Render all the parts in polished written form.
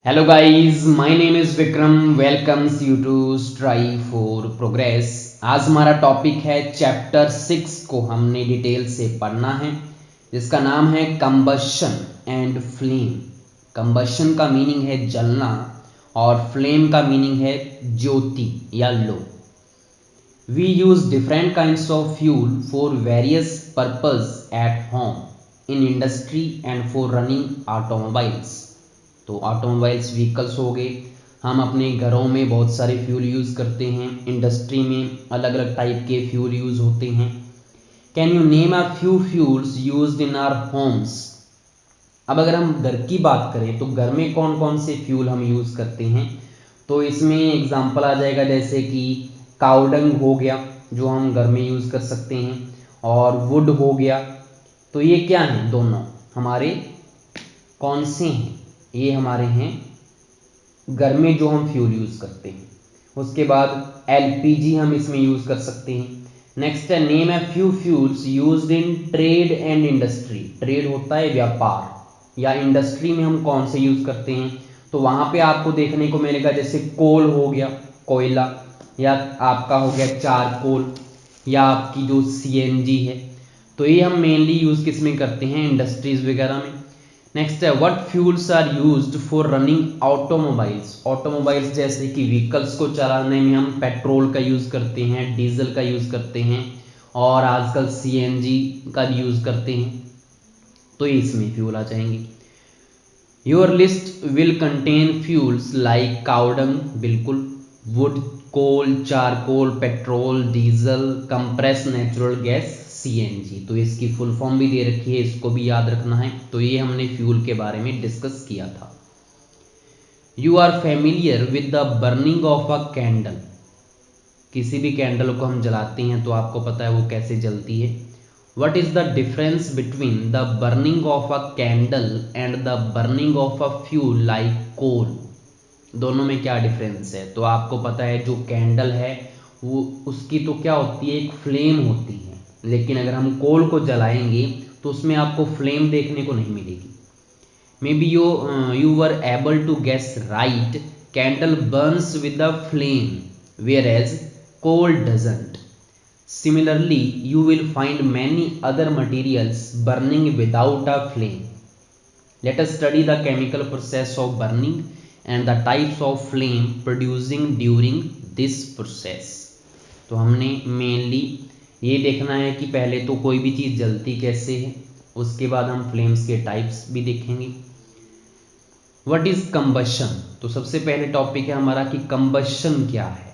Hello guys, my name is Vikram. Welcomes you to Strive for Progress. आज हमारा topic है chapter 6 को हमने डिटेल से पढ़ना है, जिसका नाम है कंबशन एंड फ्लेम। कंबशन का मीनिंग है जलना और फ्लेम का मीनिंग है ज्योति या लो। We use different kinds of fuel for various purpose at home, in industry and for running automobiles. तो ऑटोमोबाइल्स व्हीकल्स हो गए, हम अपने घरों में बहुत सारे फ्यूल यूज़ करते हैं, इंडस्ट्री में अलग अलग टाइप के फ्यूल यूज़ होते हैं। Can you name a few fuels used in our homes? अब अगर हम घर की बात करें तो घर में कौन कौन से फ्यूल हम यूज़ करते हैं, तो इसमें एग्जांपल आ जाएगा जैसे कि काउडंग हो गया जो हम घर में यूज़ कर सकते हैं, और वुड हो गया। तो ये क्या हैं, दोनों हमारे कौन से हैं? ये हमारे हैं घर में जो हम फ्यूल यूज़ करते हैं। उसके बाद एलपीजी हम इसमें यूज़ कर सकते हैं। नेक्स्ट है name a few fuels used in trade and industry. Trade होता है व्यापार, या इंडस्ट्री में हम कौन से यूज़ करते हैं, तो वहाँ पे आपको देखने को मिलेगा जैसे कोल हो गया, कोयला, या आपका हो गया चारकोल, या आपकी जो सीएनजी है। तो ये हम मेनली यूज़ किस में करते हैं, इंडस्ट्रीज़ वगैरह में। नेक्स्ट है what fuels are used for running automobiles. Automobiles जैसे कि व्हीकल्स को चलाने में हम पेट्रोल का यूज़ करते हैं, डीजल का यूज़ करते हैं, और आजकल सीएनजी का भी यूज़ करते हैं, तो इसमें फ्यूल आ जाएंगे। Your list will contain fuels like cow dung, बिल्कुल, wood, coal, charcoal, petrol, diesel, compress natural gas, CNG. तो इसकी फुल फॉर्म भी दे रखी है, इसको भी याद रखना है। तो ये हमने फ्यूल के बारे में डिस्कस किया था। You are familiar with the burning of a candle. किसी भी कैंडल को हम जलाते हैं तो आपको पता है वो कैसे जलती है। What is the difference between the burning of a candle and the burning of a fuel like coal? दोनों में क्या डिफरेंस है? तो आपको पता है जो कैंडल है वो उसकी तो क्या होती है, एक फ्लेम होती है, लेकिन अगर हम कोल को जलाएंगे तो उसमें आपको फ्लेम देखने को नहीं मिलेगी। Maybe you were able to guess right, candle burns with the flame whereas coal doesn't. Similarly, you will find many other materials burning without a flame. Let us study the chemical process of burning and the types of flame producing during this process. तो हमने mainly ये देखना है कि पहले तो कोई भी चीज़ जलती कैसे है, उसके बाद हम फ्लेम्स के टाइप्स भी देखेंगे। What is combustion? तो सबसे पहले टॉपिक है हमारा कि कंबशन क्या है,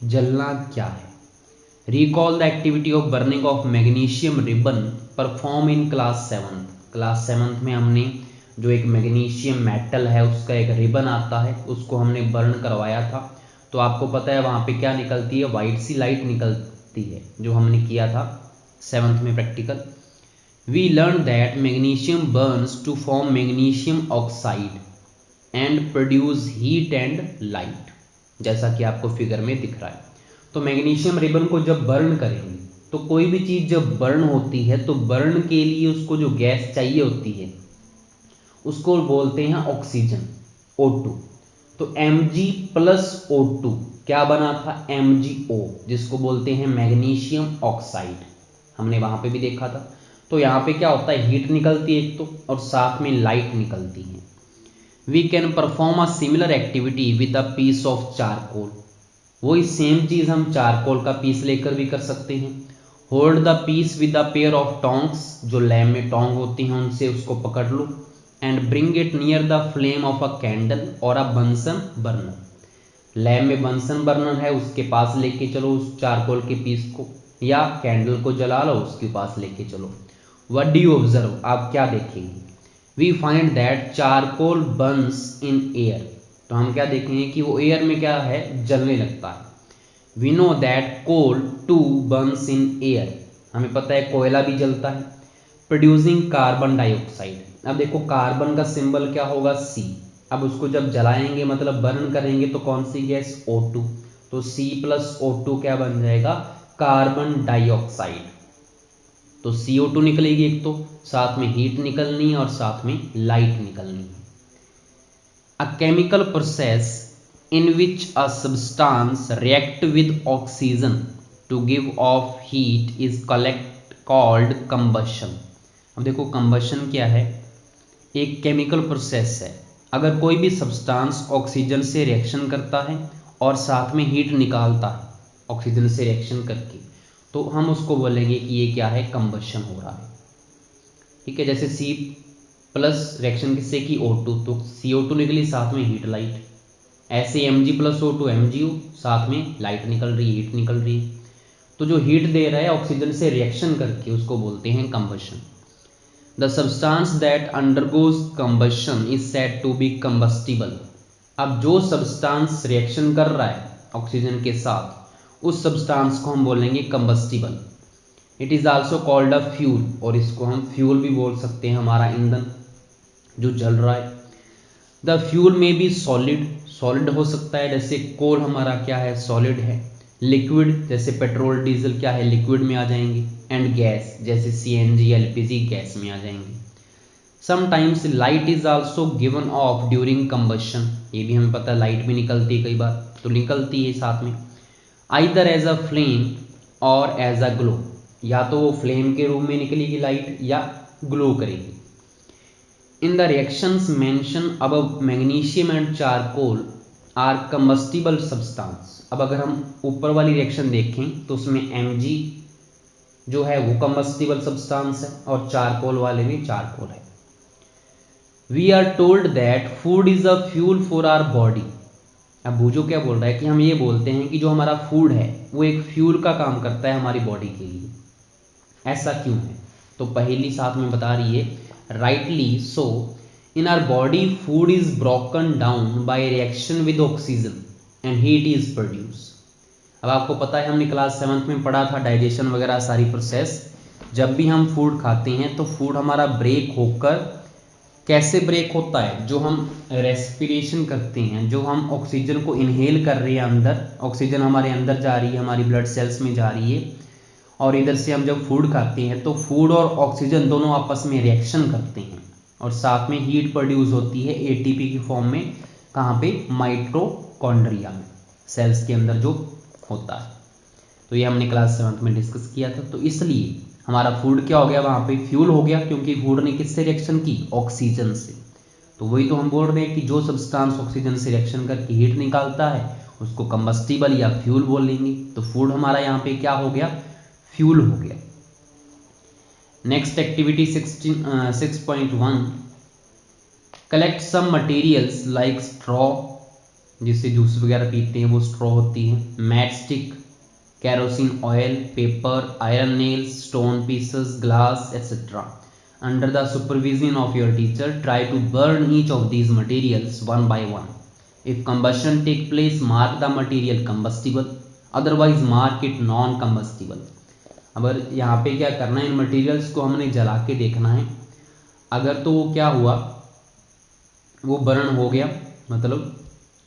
जलना क्या है। Recall the activity of burning of magnesium ribbon perform in class 7th। Class 7th में हमने जो एक मैग्नीशियम मेटल है उसका एक रिबन आता है, उसको हमने बर्न करवाया था। तो आपको पता है वहाँ पे क्या निकलती है, वाइट सी लाइट निकलती है, जो हमने किया था 7th में practical. We learn that magnesium burns to form magnesium oxide and produce heat and light, जैसा कि आपको फिगर में दिख रहा है। तो मैग्नीशियम रिबन को जब बर्न करेंगे, तो कोई भी चीज़ जब बर्न होती है तो बर्न के लिए उसको जो गैस चाहिए होती है उसको बोलते हैं ऑक्सीजन, O2। तो Mg प्लस O2 क्या बना था, MgO, जिसको बोलते हैं मैग्नीशियम ऑक्साइड। हमने वहां पे भी देखा था। तो यहाँ पे क्या होता है, हीट निकलती है एक तो, और साथ में लाइट निकलती है। We can perform a similar activity with a piece of charcoal. वही सेम चीज़ हम चारकोल का पीस लेकर भी कर सकते हैं। Hold the piece with a pair of tongs, जो लैम्प में टोंग होती हैं उनसे उसको पकड़ लो, and bring it near the flame of a candle और अ बंसन बर्नर। लैम्प में बंसन बर्नर है, उसके पास लेके चलो उस चारकोल के पीस को, या कैंडल को जला लो उसके पास लेके चलो। What do you observe? आप क्या देखेंगे? We find that charcoal burns in air. तो हम क्या देखेंगे कि वो एयर में क्या है, जलने लगता है। We know that coal too burns in air. हमें पता है कोयला भी जलता है। Producing carbon dioxide. अब देखो कार्बन का सिंबल क्या होगा, C। अब उसको जब जलाएंगे मतलब बर्न करेंगे तो कौन सी गैस, O2। तो C प्लस O2 क्या बन जाएगा, कार्बन डाइऑक्साइड। तो CO2 निकलेगी एक तो, साथ में हीट निकलनी है और साथ में लाइट निकलनी है। A chemical process in which a substance react with oxygen to give off heat is called combustion। अब देखो combustion क्या है, एक केमिकल प्रोसेस है। अगर कोई भी सब्सटेंस ऑक्सीजन से रिएक्शन करता है और साथ में हीट निकालता है ऑक्सीजन से रिएक्शन करके, तो हम उसको बोलेंगे कि ये क्या है, कंबशन हो रहा है। ठीक है, जैसे सी प्लस रिएक्शन किससे की O2, तो CO2 निकली, साथ में हीट लाइट। ऐसे Mg प्लस O2 MgO, साथ में लाइट निकल रही है, हीट निकल रही है। तो जो हीट दे रहा है ऑक्सीजन से रिएक्शन करके, उसको बोलते हैं combustion. The substance that undergoes combustion is said to be combustible. अब जो सब्सटेंस रिएक्शन कर रहा है ऑक्सीजन के साथ, उस सब्सटेंस को हम बोलेंगे combustible. It is also called a fuel, और इसको हम फ्यूल भी बोल सकते हैं, हमारा ईंधन जो जल रहा है। द फ्यूल में भी सॉलिड हो सकता है, जैसे कोल हमारा क्या है, सॉलिड है। लिक्विड जैसे पेट्रोल डीजल क्या है, लिक्विड में आ जाएंगे। एंड गैस जैसे CNG LPG गैस में आ जाएंगे। Sometimes light is also given of during combustion, ये भी हमें पता है, लाइट भी निकलती है कई बार, तो निकलती है साथ में। आइदर एज अ फ्लेम और एज अ ग्लो, या तो वो फ्लेम के रूप में निकलेगी लाइट या ग्लो करेगी। In the reactions mentioned above, magnesium and charcoal are combustible substance। अब अगर हम ऊपर वाली रिएक्शन देखें तो उसमें Mg जो है वो combustible substance है, और चारकोल वाले में चारकोल है। We are told that food is a fuel for our body। अब बूझो क्या बोल रहा है कि हम ये बोलते हैं कि जो हमारा फूड है वो एक फ्यूल का काम करता है हमारी बॉडी के लिए। ऐसा क्यों है, तो पहली साथ में बता रही है, rightly so in our body food is broken down by reaction with oxygen and heat is produced। अब आपको पता है, हमने क्लास 7th में पढ़ा था डाइजेशन वगैरह सारी प्रोसेस। जब भी हम फूड खाते हैं तो फूड हमारा ब्रेक होकर, कैसे ब्रेक होता है, जो हम रेस्पिरेशन करते हैं, जो हम ऑक्सीजन को इनहेल कर रहे हैं अंदर, ऑक्सीजन हमारे अंदर जा रही है, हमारी ब्लड सेल्स में जा रही है, और इधर से हम जब फूड खाते हैं तो फूड और ऑक्सीजन दोनों आपस में रिएक्शन करते हैं, और साथ में हीट प्रोड्यूस होती है ATP की फॉर्म में। कहाँ पे, माइटोकॉन्ड्रिया में, सेल्स के अंदर जो होता है। तो ये हमने क्लास 7th में डिस्कस किया था। तो इसलिए हमारा फूड क्या हो गया, वहाँ पे फ्यूल हो गया, क्योंकि फूड ने किससे रिएक्शन की, ऑक्सीजन से। तो वही तो हम बोल रहे हैं कि जो सब्सटेंस ऑक्सीजन से रिएक्शन करके हीट निकालता है उसको कंबस्टिबल या फ्यूल बोलेंगे। तो फूड हमारा यहाँ पे क्या हो गया, फ्यूल हो गया। Next activity 6.1, collect some materials like straw, जिससे जूस वगैरह पीते हैं वो स्ट्रॉ होती है, matchstick, kerosene oil, paper, iron nails, stone pieces, glass etcetera. Under the supervision of your teacher try to burn each of these materials one by one. If combustion take place mark the material combustible, otherwise mark it non combustible. अब यहाँ पे क्या करना है, इन materials को हमने जला के देखना है। अगर तो वो क्या हुआ, वो बर्न हो गया, मतलब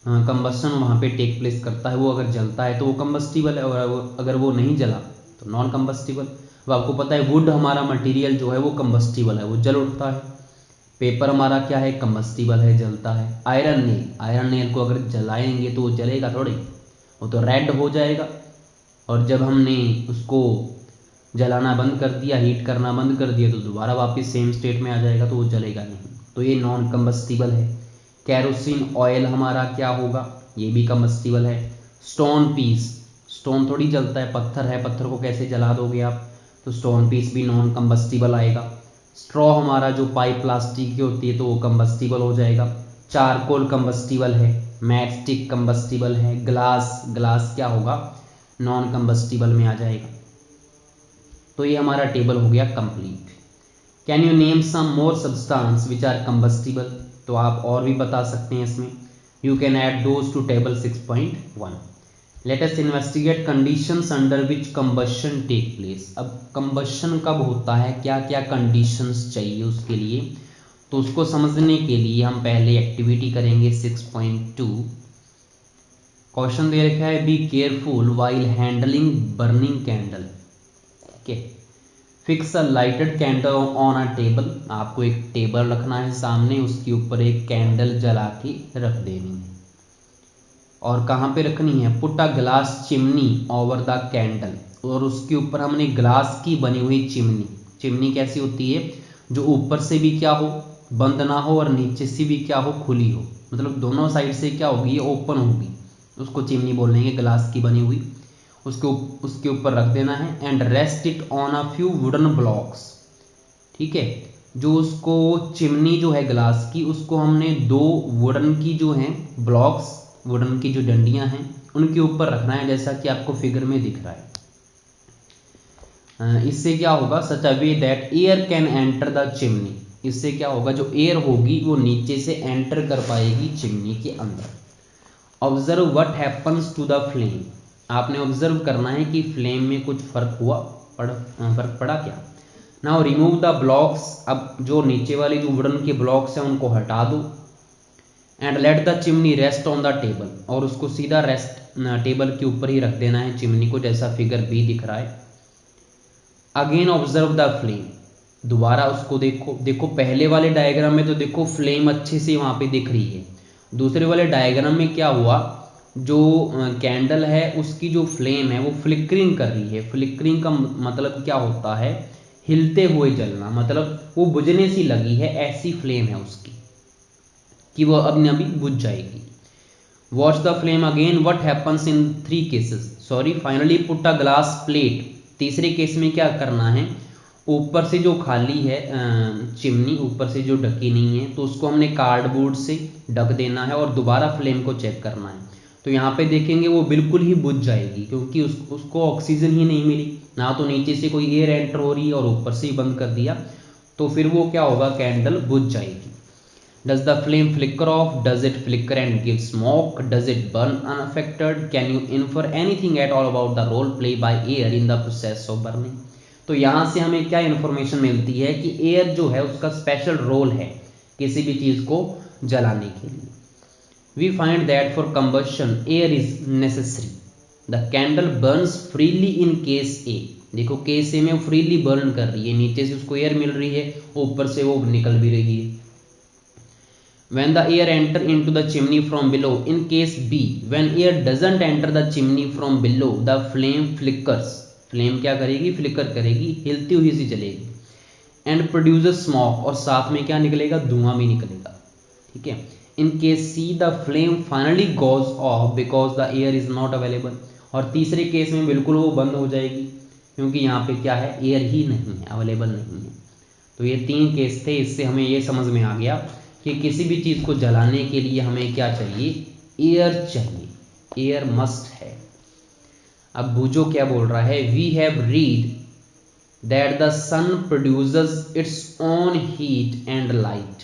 कंबस्शन वहाँ पे टेक प्लेस करता है, वो अगर जलता है तो वो कंबस्टिबल है, और अगर वो नहीं जला तो नॉन कंबस्टिबल। अब आपको पता है वुड हमारा मटेरियल जो है वो कंबस्टिबल है, वो जल उठता है। पेपर हमारा क्या है, कंबस्टिबल है, जलता है। आयरन नेल को अगर जलाएंगे तो वो जलेगा थोड़ी, वो तो रेड हो जाएगा, और जब हमने उसको जलाना बंद कर दिया, हीट करना बंद कर दिया, तो दोबारा वापस सेम स्टेट में आ जाएगा, तो वो जलेगा नहीं, तो ये नॉन कंबस्टिबल है। कैरोसिन ऑयल हमारा क्या होगा, ये भी कंबस्टिबल है। स्टोन पीस, स्टोन थोड़ी जलता है, पत्थर है, पत्थर को कैसे जला दोगे आप, तो स्टोन पीस भी नॉन कंबस्टिबल आएगा। स्ट्रॉ हमारा जो पाइप प्लास्टिक की होती है तो वो कंबस्टिबल हो जाएगा। चारकोल कंबस्टिबल है, मैच स्टिक कंबस्टिबल है, ग्लास क्या होगा, नॉन कंबस्टिबल में आ जाएगा। तो ये हमारा टेबल हो गया complete. Can you name some more substance which are combustible, तो आप और भी बता सकते हैं इसमें। You can add those to table 6.1। Let us investigate conditions under which combustion take place. अब कंबशन कब होता है, क्या क्या कंडीशंस चाहिए उसके लिए, तो उसको समझने के लिए हम पहले एक्टिविटी करेंगे 6.2। क्वेश्चन दे रखा है, be careful while handling burning candle. ठीक है, fix a lighted candle on a table, आपको एक टेबल रखना है सामने, उसके ऊपर एक कैंडल जला के रख देनी है। और कहाँ पे रखनी है? Put a glass chimney over the candle, और उसके ऊपर हमने ग्लास की बनी हुई चिमनी। चिमनी कैसी होती है? जो ऊपर से भी क्या हो, बंद ना हो, और नीचे से भी क्या हो, खुली हो, मतलब दोनों साइड से क्या होगी, ये ओपन होगी, उसको चिमनी बोलेंगे, ग्लास की बनी हुई। उसके ऊपर रख देना है। And rest it on a few wooden blocks, ठीक है। जो उसको चिमनी जो है ग्लास की, उसको हमने 2 वुडन की जो हैं ब्लॉक्स, वुडन की जो डंडियां हैं, उनके ऊपर रखना है, जैसा कि आपको फिगर में दिख रहा है। इससे क्या होगा? Such a way that air can enter the chimney, इससे क्या होगा? जो एयर होगी वो नीचे से एंटर कर पाएगी चिमनी के अंदर। Observe what happens to the flame, आपने ऑब्जर्व करना है कि फ्लेम में कुछ फर्क पड़ा क्या। नाउ रिमूव द ब्लॉक्स, अब जो नीचे वाली जो वुडन के ब्लॉक्स हैं उनको हटा दो। And let the chimney rest on the table, और उसको सीधा रेस्ट टेबल के ऊपर ही रख देना है चिमनी को, जैसा फिगर भी दिख रहा है। अगेन ऑब्जर्व द फ्लेम, दोबारा उसको देखो पहले वाले डायग्राम में तो देखो फ्लेम अच्छे से वहां पे दिख रही है। दूसरे वाले डायग्राम में क्या हुआ? जो कैंडल है उसकी जो फ्लेम है वो फ्लिकरिंग कर रही है। फ्लिकरिंग का मतलब क्या होता है? हिलते हुए जलना, मतलब वो बुझने सी लगी है, ऐसी फ्लेम है उसकी कि वो अब अभी बुझ जाएगी। Watch the flame again, what happens in 3 cases, sorry finally put a glass plate, तीसरे केस में क्या करना है? ऊपर से जो खाली है चिमनी, ऊपर से जो ढकी नहीं है, तो उसको हमने कार्डबोर्ड से ढक देना है और दोबारा फ्लेम को चेक करना है। तो यहाँ पे देखेंगे वो बिल्कुल ही बुझ जाएगी, क्योंकि उसको ऑक्सीजन ही नहीं मिली, ना तो नीचे से कोई एयर एंटर हो रही है और ऊपर से ही बंद कर दिया, तो फिर वो क्या होगा? कैंडल बुझ जाएगी। Does the flame flicker off? Does it flicker and give smoke? Does it burn unaffected? Can you infer anything at all about the role played by air in the process of burning? तो यहाँ से हमें क्या information मिलती है कि air जो है उसका स्पेशल रोल है किसी भी चीज को जलाने के लिए। We find that for combustion air is necessary. The candle burns freely in case A. देखो केस ए में फ्रीली बर्न कर रही है, नीचे से उसको एयर मिल रही है, ऊपर से वो निकल भी रही है। When the air enter into the chimney from below, in case B, when air doesn't enter the chimney from below, the flame flickers. Flame क्या करेगी? फ्लिकर करेगी, हिलती हुई सी जलेगी। एंड प्रोड्यूसेस स्मोक, और साथ में क्या निकलेगा? धुआं भी निकलेगा, ठीक है। In case C, the flame finally goes off because the air is not available, और तीसरे केस में बिल्कुल वो बंद हो जाएगी, क्योंकि यहाँ पे क्या है? एयर ही नहीं है, अवेलेबल नहीं है। तो ये 3 केस थे, इससे हमें ये समझ में आ गया कि किसी भी चीज़ को जलाने के लिए हमें क्या चाहिए? एयर चाहिए, एयर मस्ट है। अब बूजो क्या बोल रहा है? We have read that the sun produces its own heat and light,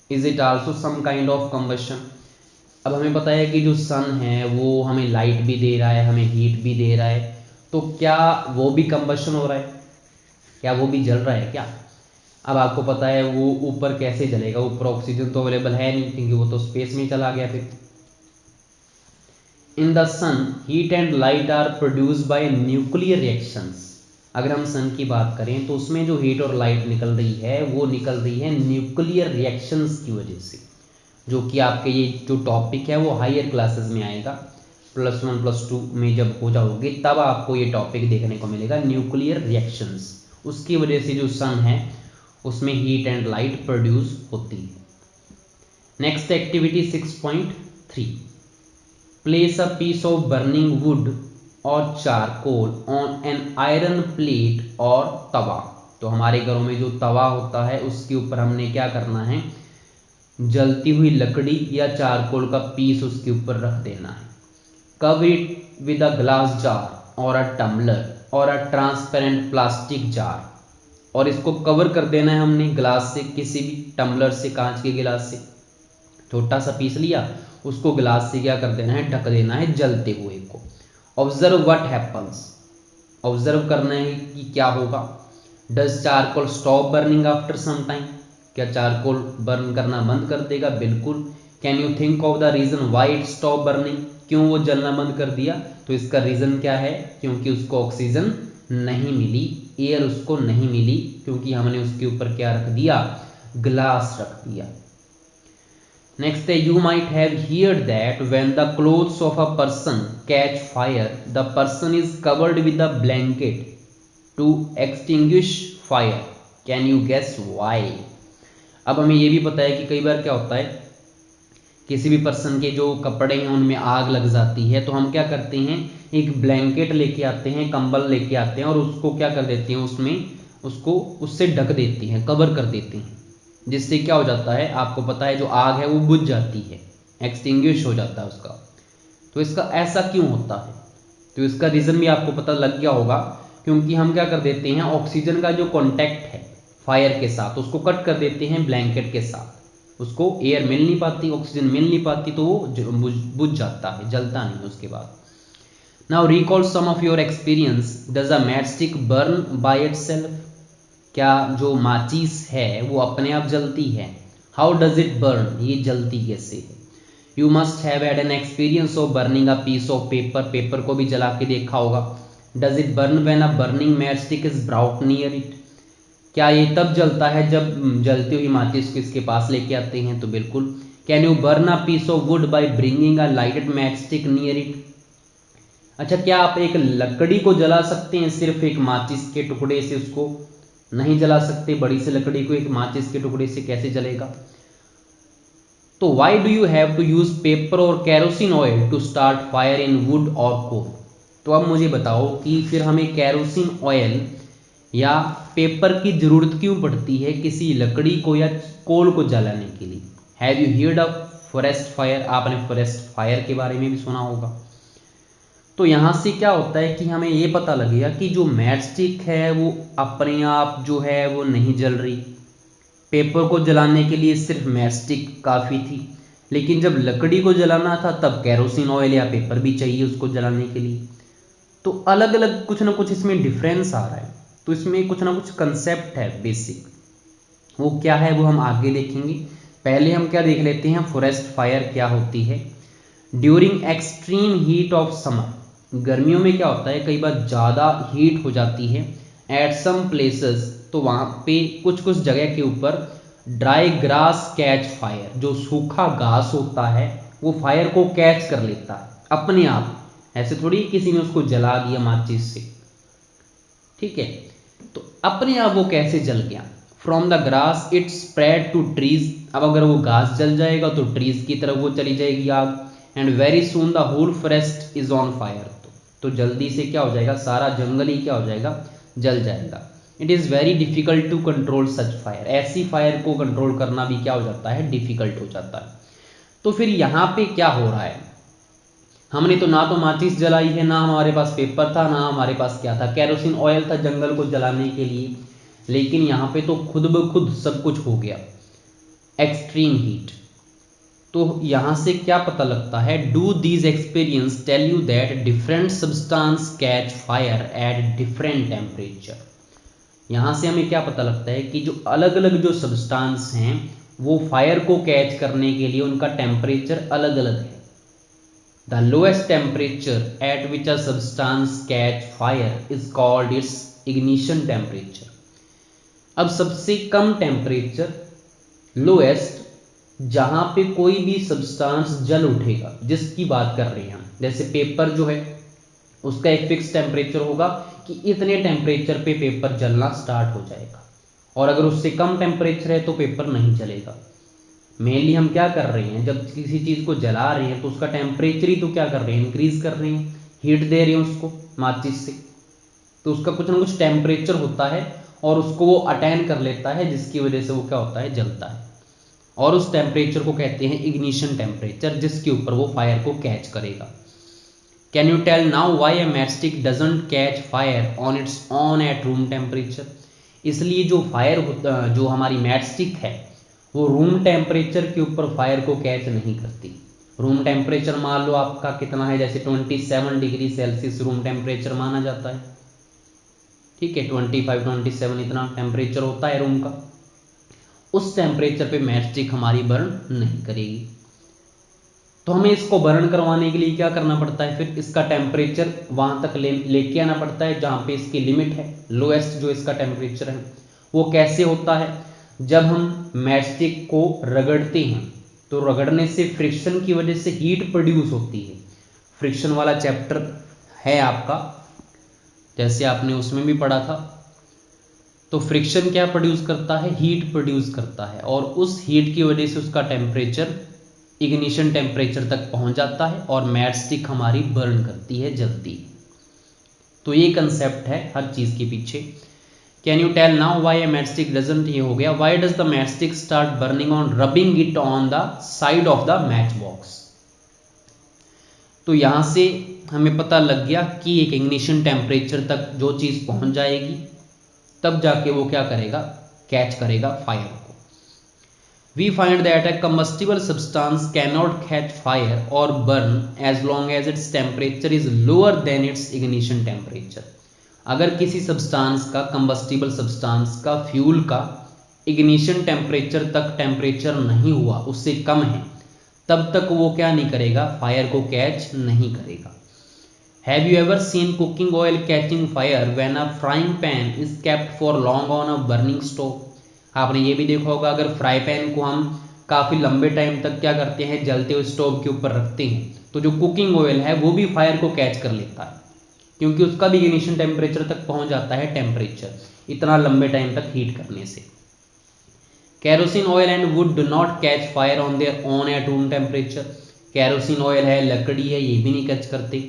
is it also some kind of combustion. अब हमें पता है कि जो सन है वो हमें लाइट भी दे रहा है, हमें हीट भी दे रहा है, तो क्या वो भी कंबशन हो रहा है? क्या वो भी जल रहा है क्या? अब आपको पता है वो ऊपर कैसे जलेगा? ऊपर ऑक्सीजन तो अवेलेबल है नहीं, क्योंकि वो तो स्पेस में चला गया। फिर in the sun heat and light are produced by nuclear reactions. अगर हम सन की बात करें तो उसमें जो हीट और लाइट निकल रही है वो निकल रही है न्यूक्लियर रिएक्शंस की वजह से, जो कि आपके ये जो टॉपिक है वो हायर क्लासेस में आएगा। +1 +2 में जब हो जाओगे तब आपको ये टॉपिक देखने को मिलेगा, न्यूक्लियर रिएक्शंस। उसकी वजह से जो सन है उसमें हीट एंड लाइट प्रोड्यूस होती है। Next activity 6.3, place a piece of burning wood और charcoal on an iron plate और तवा। तो हमारे घरों में जो तवा होता है उसके ऊपर हमने क्या करना है? जलती हुई लकड़ी या चारकोल का पीस उसके ऊपर रख देना है। Cover it with a glass jar और अ टम्बलर और अ ट्रांसपेरेंट प्लास्टिक जार, और इसको कवर कर देना है हमने ग्लास से, किसी भी टम्बलर से, कांच के गिलास से। छोटा सा पीस लिया, उसको ग्लास से क्या कर देना है? ढक देना है जलते हुए को। ऑब्जर्व व्हाट हैपन्स, ऑब्जर्व करना है कि क्या होगा। Does charcoal stop burning after some time, क्या चारकोल बर्न करना बंद कर देगा? बिल्कुल। Can you think of the reason why it stop burning, क्यों वो जलना बंद कर दिया? तो इसका रीजन क्या है? क्योंकि उसको ऑक्सीजन नहीं मिली एयर उसको नहीं मिली, क्योंकि हमने उसके ऊपर क्या रख दिया, ग्लास रख दिया। नेक्स्ट है, you might have heard that when the clothes of a person catch fire the person is covered with a blanket to extinguish fire, can you guess why. अब हमें ये भी पता है कि कई बार क्या होता है, किसी भी पर्सन के जो कपड़े हैं उनमें आग लग जाती है, तो हम क्या करते हैं, एक ब्लैंकेट लेके आते हैं, कंबल लेके आते हैं और उसको क्या कर देते हैं, उसमें उसको उससे ढक देते हैं, कवर कर देते हैं, जिससे क्या हो जाता है, आपको पता है जो आग है वो बुझ जाती है, एक्सटिंग्विश हो जाता है उसका। तो इसका ऐसा क्यों होता है, तो इसका रीज़न भी आपको पता लग गया होगा, क्योंकि हम क्या कर देते हैं, ऑक्सीजन का जो कॉन्टैक्ट है फायर के साथ उसको कट कर देते हैं ब्लैंकेट के साथ, उसको एयर मिल नहीं पाती, ऑक्सीजन मिल नहीं पाती, तो वो बुझ जाता है, जलता नहीं उसके बाद। Now recall some of your experience, does a matchstick burn by itself, क्या जो माचिस है वो अपने आप जलती है, हाउ डज इट बर्न, ये जलती कैसे है। You must have had an experience of burning a piece of paper, paper को भी जला के देखा होगा। Does it burn when a burning matchstick is brought near it, क्या ये तब जलता है जब जलती हुई माचिस को इसके पास लेके आते हैं, तो बिल्कुल। Can you burn a piece of wood by bringing a lighted matchstick near it, अच्छा क्या आप एक लकड़ी को जला सकते हैं सिर्फ एक माचिस के टुकड़े से, उसको नहीं जला सकते, बड़ी सी लकड़ी को एक माचिस के टुकड़े से कैसे जलेगा। तो why do you have to use paper और kerosene oil to start fire in wood और कोल, तो अब मुझे बताओ कि फिर हमें कैरोसिन ऑयल या पेपर की जरूरत क्यों पड़ती है किसी लकड़ी को या कोल को जलाने के लिए। Have you heard of forest fire, आपने फॉरेस्ट फायर के बारे में भी सुना होगा। तो यहाँ से क्या होता है कि हमें ये पता लगेगा कि जो मैचस्टिक है वो अपने आप जो है वो नहीं जल रही, पेपर को जलाने के लिए सिर्फ मैचस्टिक काफ़ी थी, लेकिन जब लकड़ी को जलाना था तब कैरोसिन ऑयल या पेपर भी चाहिए उसको जलाने के लिए। तो अलग अलग कुछ ना कुछ इसमें डिफरेंस आ रहा है, तो इसमें कुछ ना कुछ कंसेप्ट है बेसिक, वो क्या है वो हम आगे देखेंगे। पहले हम क्या देख लेते हैं, फॉरेस्ट फायर क्या होती है। During extreme heat of summer, गर्मियों में क्या होता है, कई बार ज़्यादा हीट हो जाती है एट सम प्लेसेस, तो वहाँ पे कुछ कुछ जगह के ऊपर ड्राई ग्रास कैच फायर, जो सूखा घास होता है वो फायर को कैच कर लेता है अपने आप, ऐसे थोड़ी किसी ने उसको जला दिया माचिस से, ठीक है। तो अपने आप वो कैसे जल गया, from the grass it spread to trees, अब अगर वो घास जल जाएगा तो ट्रीज की तरफ वो चली जाएगी आग, and very soon the whole forest is on fire, तो जल्दी से क्या हो जाएगा, सारा जंगल ही क्या हो जाएगा, जल जाएगा। It is very difficult to control such fire, ऐसी फायर को कंट्रोल करना भी क्या हो जाता है, डिफिकल्ट हो जाता है। तो फिर यहाँ पे क्या हो रहा है, हमने तो ना तो माचिस जलाई है, ना हमारे पास पेपर था, ना हमारे पास क्या था, कैरोसिन ऑयल था जंगल को जलाने के लिए, लेकिन यहाँ पे तो खुद ब खुद सब कुछ हो गया, एक्सट्रीम हीट। तो यहाँ से क्या पता लगता है, do these experience tell you that different substance catch fire at different temperature, यहाँ से हमें क्या पता लगता है कि जो अलग अलग जो सब्सटेंस हैं वो फायर को कैच करने के लिए उनका टेम्परेचर अलग अलग है। The lowest temperature at which a substance catch fire is called its ignition temperature, अब सबसे कम टेम्परेचर लोएस्ट जहां पे कोई भी सब्सटेंस जल उठेगा, जिसकी बात कर रहे हैं हम, जैसे पेपर जो है उसका एक फिक्स टेम्परेचर होगा कि इतने टेम्परेचर पे पेपर जलना स्टार्ट हो जाएगा, और अगर उससे कम टेम्परेचर है तो पेपर नहीं जलेगा। मेनली हम क्या कर रहे हैं, जब किसी चीज़ को जला रहे हैं तो उसका टेम्परेचर ही तो क्या कर रहे हैं, इंक्रीज कर रहे हैं, हीट दे रहे हैं उसको माचिस से, तो उसका कुछ ना कुछ टेम्परेचर होता है और उसको वो अटेन कर लेता है, जिसकी वजह से वो क्या होता है, जलता है, और उस टेम्परेचर को कहते हैं इग्निशन टेम्परेचर, जिसके ऊपर वो फायर को कैच करेगा। Can you tell now why a matchstick doesn't catch fire on its own at room temperature, इसलिए जो फायर जो हमारी मैचस्टिक है वो रूम टेम्परेचर के ऊपर फायर को कैच नहीं करती। रूम टेम्परेचर मान लो आपका कितना है, जैसे 27 डिग्री सेल्सियस रूम टेम्परेचर माना जाता है, ठीक है, 25-27 इतना टेम्परेचर होता है रूम का, उस टेम्परेचर पे मैचस्टिक हमारी बर्न नहीं करेगी। तो हमें इसको बर्न करवाने के लिए क्या करना पड़ता है, फिर इसका टेम्परेचर वहां तक लेके आना पड़ता है जहां पे इसकी लिमिट है, लोएस्ट जो इसका टेम्परेचर है। वो कैसे होता है, जब हम मैचस्टिक को रगड़ते हैं तो रगड़ने से फ्रिक्शन की वजह से हीट प्रोड्यूस होती है। फ्रिक्शन वाला चैप्टर है आपका, जैसे आपने उसमें भी पढ़ा था। तो फ्रिक्शन क्या प्रोड्यूस करता है, हीट प्रोड्यूस करता है, और उस हीट की वजह से उसका टेम्परेचर इग्निशन टेम्परेचर तक पहुंच जाता है और मैचस्टिक हमारी बर्न करती है जल्दी। तो ये कंसेप्ट है हर चीज के पीछे। Can you tell now why a matchstick doesn't, ये हो गया। Why does the matchstick start burning on rubbing it on the side of the match box. तो यहां से हमें पता लग गया कि एक इग्निशन टेम्परेचर तक जो चीज पहुंच जाएगी तब जाके वो क्या करेगा, कैच करेगा फायर को। We find that a combustible substance cannot catch fire or burn as long as its temperature is lower than its ignition temperature. अगर किसी सब्सटेंस का, कंबस्टिबल सब्सटेंस का, फ्यूल का इग्निशन टेम्परेचर तक टेम्परेचर नहीं हुआ, उससे कम है, तब तक वो क्या नहीं करेगा, फायर को कैच नहीं करेगा। Have you ever seen cooking oil catching fire when a frying pan is kept for long on a burning stove? आपने ये भी देखा होगा, अगर फ्राई पैन को हम काफ़ी लंबे टाइम तक क्या करते हैं, जलते हुए स्टोव के ऊपर रखते हैं, तो जो कुकिंग ऑयल है वो भी फायर को कैच कर लेता है, क्योंकि उसका भी इग्निशन टेम्परेचर तक पहुंच जाता है टेम्परेचर, इतना लंबे टाइम तक हीट करने से। Kerosene oil and would do not catch fire on their own eight room temperature. Kerosene oil है, लकड़ी है, ये भी नहीं कैच करते।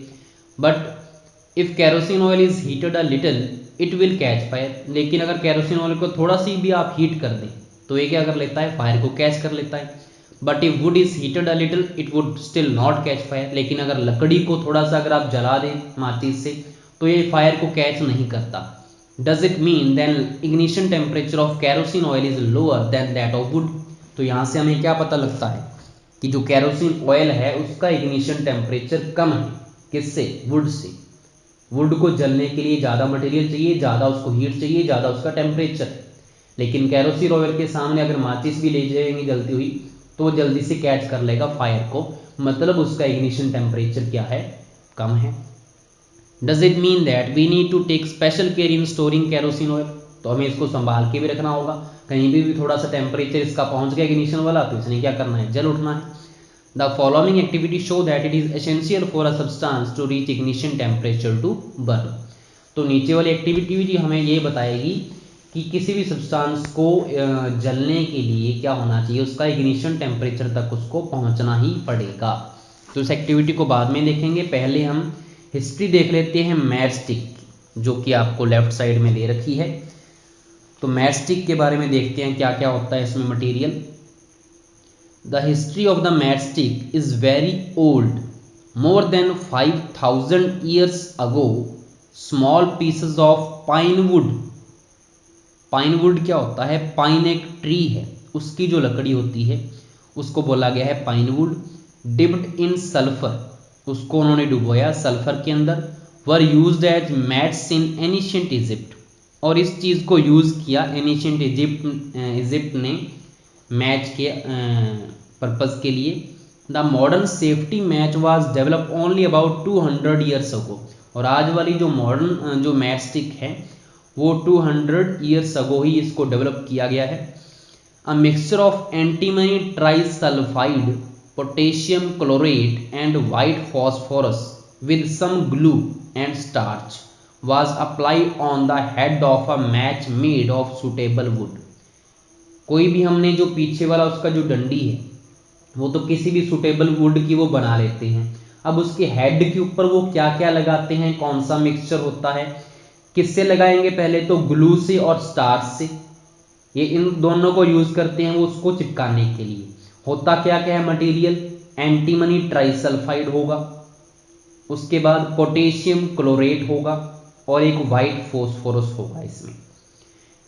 But if kerosene oil is heated a little it will catch fire. लेकिन अगर कैरोसिन ऑयल को थोड़ा सी भी आप हीट कर दें तो ये क्या कर लेता है, फायर को कैच कर लेता है। But if would is heated a little it would still not catch fire. लेकिन अगर लकड़ी को थोड़ा सा अगर आप जला दें माचिस से तो ये फायर को कैच नहीं करता। Does it mean then ignition temperature of kerosene oil is lower than that of wood. तो यहाँ से हमें क्या पता लगता है कि जो कैरोसिन ऑयल है उसका इग्निशन टेम्परेचर कम है, किससे, वुड से। वुड को जलने के लिए ज़्यादा मटेरियल चाहिए, ज़्यादा उसको हीट चाहिए, ज़्यादा उसका टेम्परेचर है। लेकिन कैरोसिन ऑयल के सामने अगर माचिस भी ले जाएंगे जलती हुई तो वो जल्दी से कैच कर लेगा फायर को, मतलब उसका इग्निशन टेम्परेचर क्या है, कम है। Does it mean that we need to take special care in storing kerosene oil. तो हमें इसको संभाल के भी रखना होगा, कहीं भी थोड़ा सा टेम्परेचर इसका पहुंच गया इग्निशन वाला तो इसने क्या करना है, जल उठना है। The following activity show that it is essential for a substance to reach ignition temperature to burn. तो नीचे वाली एक्टिविटी हमें ये बताएगी कि किसी भी सब्सटेंस को जलने के लिए क्या होना चाहिए, उसका इग्निशन टेम्परेचर तक उसको पहुंचना ही पड़ेगा। तो इस एक्टिविटी को बाद में देखेंगे, पहले हम हिस्ट्री देख लेते हैं मैचस्टिक, जो कि आपको लेफ्ट साइड में दे रखी है। तो मैचस्टिक के बारे में देखते हैं क्या क्या होता है इसमें material. The history of the matchstick is very old. More than 5,000 years ago, small pieces of pine wood. Pine wood क्या होता है, पाइन एक ट्री है, उसकी जो लकड़ी होती है उसको बोला गया है pine wood. Dipped in sulphur, उसको उन्होंने डुबोया सल्फर के अंदर। Were used as matches in ancient Egypt, और इस चीज़ को यूज़ किया एनिशियंट इजिप्ट ने मैच के पर्पज़ के लिए। The modern safety match was develop only about 200 years ago, और आज वाली जो मॉडर्न जो मैच स्टिक है वो 200 ईयर्स अगो ही इसको डेवलप किया गया है। A mixture of antimony trisulphide, potassium chlorate and white phosphorus with some glue and starch was applied on the head of a match made of suitable wood. कोई भी हमने जो पीछे वाला उसका जो डंडी है वो तो किसी भी सुटेबल वुड की वो बना लेते हैं। अब उसके हेड के ऊपर वो क्या क्या लगाते हैं, कौन सा मिक्सचर होता है, किससे लगाएंगे, पहले तो ग्लू से और स्टार्च से। ये इन दोनों को यूज करते हैं वो उसको चिपकाने के लिए। होता क्या क्या है मटेरियल, एंटीमनी ट्राइसल्फाइड होगा, उसके बाद पोटेशियम क्लोरेट होगा और एक वाइट फॉस्फोरस होगा इसमें।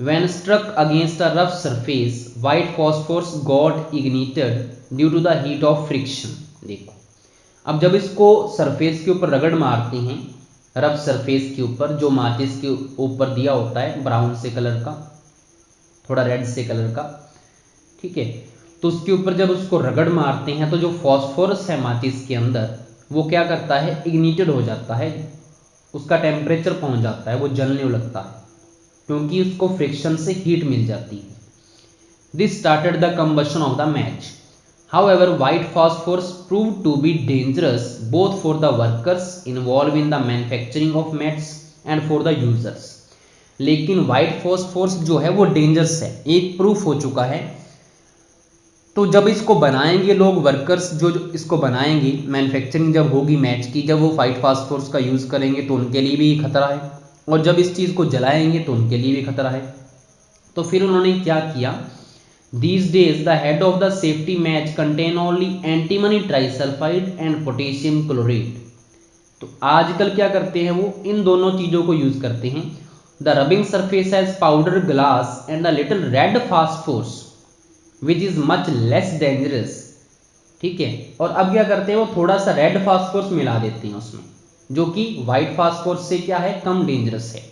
When struck against a rough surface, white phosphorus got ignited due to the heat of friction. देखो अब जब इसको सरफेस के ऊपर रगड़ मारते हैं, रफ सरफेस के ऊपर जो माचिस के ऊपर दिया होता है ब्राउन से कलर का, थोड़ा रेड से कलर का, ठीक है, तो उसके ऊपर जब उसको रगड़ मारते हैं तो जो फॉस्फोरस है माचिस के अंदर वो क्या करता है, इग्निटेड हो जाता है, उसका टेम्परेचर पहुंच जाता है, वो जलने लगता है क्योंकि उसको फ्रिक्शन से हीट मिल जाती है। This started the combustion of the match. However, white phosphorus proved to be dangerous both for the workers involved in the manufacturing of matches and for the users. लेकिन white phosphorus जो है वो dangerous है, एक proof हो चुका है। तो जब इसको बनाएंगे लोग, वर्कर्स जो इसको बनाएंगे, मैन्युफैक्चरिंग जब होगी मैच की, जब वो वाइट फास्फोरस का यूज़ करेंगे तो उनके लिए भी खतरा है, और जब इस चीज़ को जलाएंगे तो उनके लिए भी खतरा है। तो फिर उन्होंने क्या किया, These days, the head of the safety match contain only antimony trisulfide and potassium chlorate. तो आजकल क्या करते हैं, वो इन दोनों चीज़ों को यूज़ करते हैं। The rubbing surface has powder glass and a little red phosphorus, which is much less dangerous. ठीक है, और अब क्या करते हैं, वो थोड़ा सा रेड फास्फोरस मिला देते हैं उसमें, जो कि वाइट फास्फोरस से क्या है, कम डेंजरस है।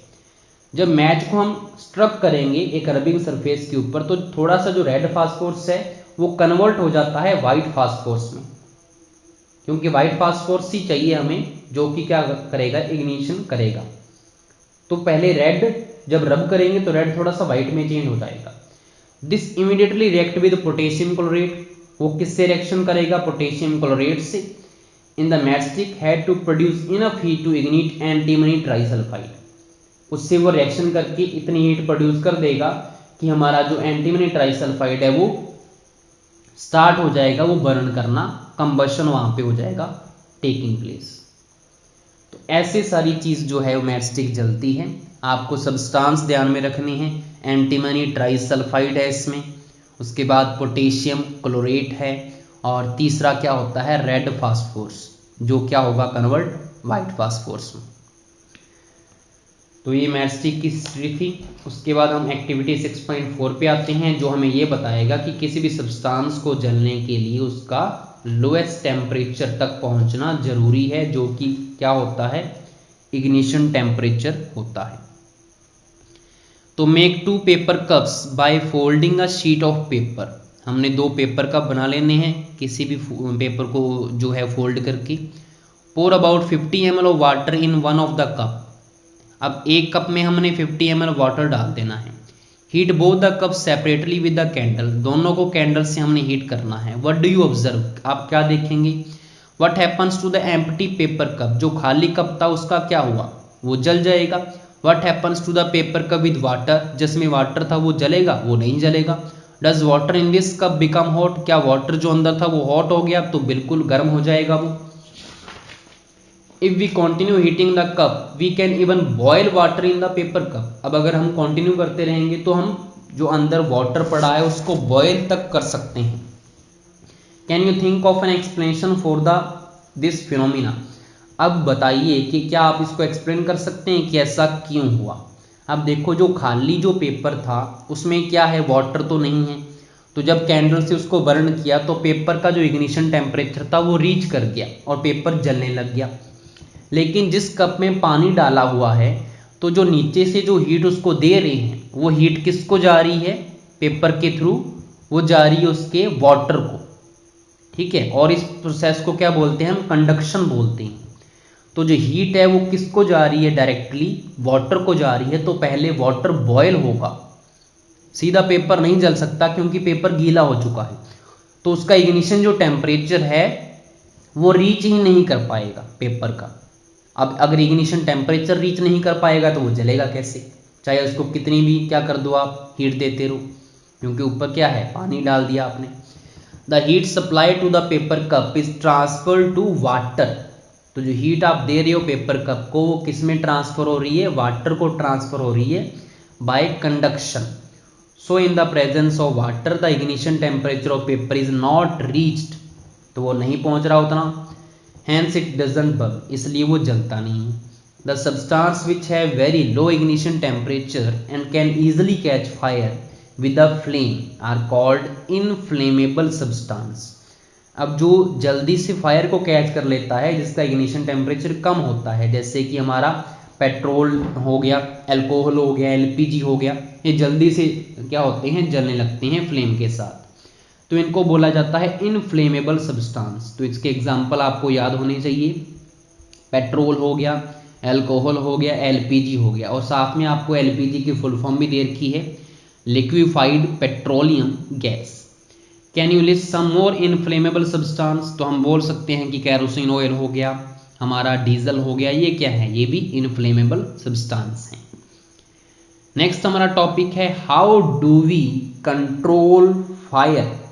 जब मैच को हम स्ट्रक करेंगे एक रबिंग सरफेस के ऊपर तो थोड़ा सा जो रेड फास्फोरस है वो कन्वर्ट हो जाता है वाइट फास्फोरस में, क्योंकि वाइट फास्फोरस ही चाहिए हमें, जो कि क्या करेगा, इग्निशन करेगा। तो पहले रेड जब रब करेंगे तो रेड थोड़ा सा वाइट में चेंज हो जाएगा। This immediately react with potassium chlorate. वो किससे रिएक्शन करेगा, पोटेशियम क्लोरेट से। In the matchstick head to produce enough heat to ignite antimony trisulphide. उससे वो रिएक्शन करके इतनी हीट प्रोड्यूस कर देगा कि हमारा जो एंटीमनी ट्राइसल्फाइड है वो स्टार्ट हो जाएगा, वो बर्न करना, कंबशन वहां पे हो जाएगा टेकिंग प्लेस। तो ऐसे सारी चीज़ जो है वो मैचस्टिक जलती है। आपको सब्सटेंस ध्यान में रखनी है, एंटीमनी ट्राइसल्फाइड है इसमें, उसके बाद पोटेशियम क्लोरेट है, और तीसरा क्या होता है, रेड फास्फोरस, जो क्या होगा, कन्वर्ट वाइट फास्फोरस में। तो ये मैचस्टिक की हिस्ट्री थी। उसके बाद हम एक्टिविटी 6.4 पे आते हैं, जो हमें ये बताएगा कि किसी भी सब्सटेंस को जलने के लिए उसका लोएस्ट टेम्परेचर तक पहुंचना जरूरी है, जो कि क्या होता है, इग्निशन टेम्परेचर होता है। तो make 2 paper cups by folding a sheet of paper. हमने 2 पेपर कप बना लेने हैं, किसी भी पेपर को जो है फोल्ड करके। Pour about 50 ml of water in one of the cup. अब एक कप में हमने 50 ml वाटर डाल देना है। Heat both the cup separately with the candle. दोनों को कैंडल से हमने हीट करना है। व्हाट डू यू ऑब्जर्व, आप क्या देखेंगे, what happens to the empty paper cup. जो खाली कप था उसका क्या हुआ, वो जल जाएगा। What happens to the paper cup with water, जिसमें वाटर था वो जलेगा, वो नहीं जलेगा। Does water in this cup become hot, क्या वाटर जो अंदर था वो हॉट हो गया, तो बिल्कुल गर्म हो जाएगा वो। If we continue heating the cup, we can even boil water in the paper cup. अब अगर हम कंटिन्यू करते रहेंगे तो हम जो अंदर वाटर पड़ा है उसको बॉयल तक कर सकते हैं। Can you think of an explanation for this phenomena? अब बताइए कि क्या आप इसको एक्सप्लेन कर सकते हैं कि ऐसा क्यों हुआ। अब देखो, जो खाली जो पेपर था उसमें क्या है, वाटर तो नहीं है, तो जब कैंडल से उसको बर्न किया तो पेपर का जो इग्निशन टेम्परेचर था वो रीच कर गया और पेपर जलने लग गया। लेकिन जिस कप में पानी डाला हुआ है तो जो नीचे से जो हीट उसको दे रहे हैं वो हीट किसको जा रही है, पेपर के थ्रू, वो जा रही है उसके वाटर को, ठीक है। और इस प्रोसेस को क्या बोलते हैं हम, कंडक्शन बोलते हैं। तो जो हीट है वो किसको जा रही है, डायरेक्टली वाटर को जा रही है। तो पहले वाटर बॉयल होगा, सीधा पेपर नहीं जल सकता क्योंकि पेपर गीला हो चुका है। तो उसका इग्निशन जो टेम्परेचर है वो रीच ही नहीं कर पाएगा पेपर का। अब अगर इग्निशन टेम्परेचर रीच नहीं कर पाएगा तो वो जलेगा कैसे, चाहे उसको कितनी भी क्या कर दो आप, हीट देते रहो, क्योंकि ऊपर क्या है, पानी डाल दिया आपने। The heat supply to the paper cup is transfer to water. तो जो हीट आप दे रहे हो पेपर कप को वो किस में ट्रांसफर हो रही है, वाटर को ट्रांसफर हो रही है bye conduction. So in the presence of water the ignition temperature of paper is not reached. तो वो नहीं पहुंच रहा उतना, hence it doesn't burn, इसलिए वो जलता नहीं है। The substance which have very low ignition temperature and can easily catch fire with a flame are called inflammable substance। अब जो जल्दी से फायर को कैच कर लेता है, जिसका इग्निशन टेम्परेचर कम होता है, जैसे कि हमारा पेट्रोल हो गया, अल्कोहल हो गया, एलपीजी हो गया, ये जल्दी से क्या होते हैं, जलने लगते हैं फ्लेम के साथ। तो इनको बोला जाता है इनफ्लेमेबल सब्सटेंस। तो इसके एग्जाम्पल आपको याद होने चाहिए, पेट्रोल हो गया, एल्कोहल हो गया, एलपीजी हो गया, और साथ में आपको एलपीजी की फुल फॉर्म भी दे रखी है, liquefied petroleum gas. Can you list some more inflammable substance? तो हम बोल सकते हैं कि कैरोसिन ऑयल हो गया, हमारा डीजल हो गया, ये क्या है, ये भी इनफ्लेमेबल सब्सटेंस है। नेक्स्ट हमारा टॉपिक है how do we control fire.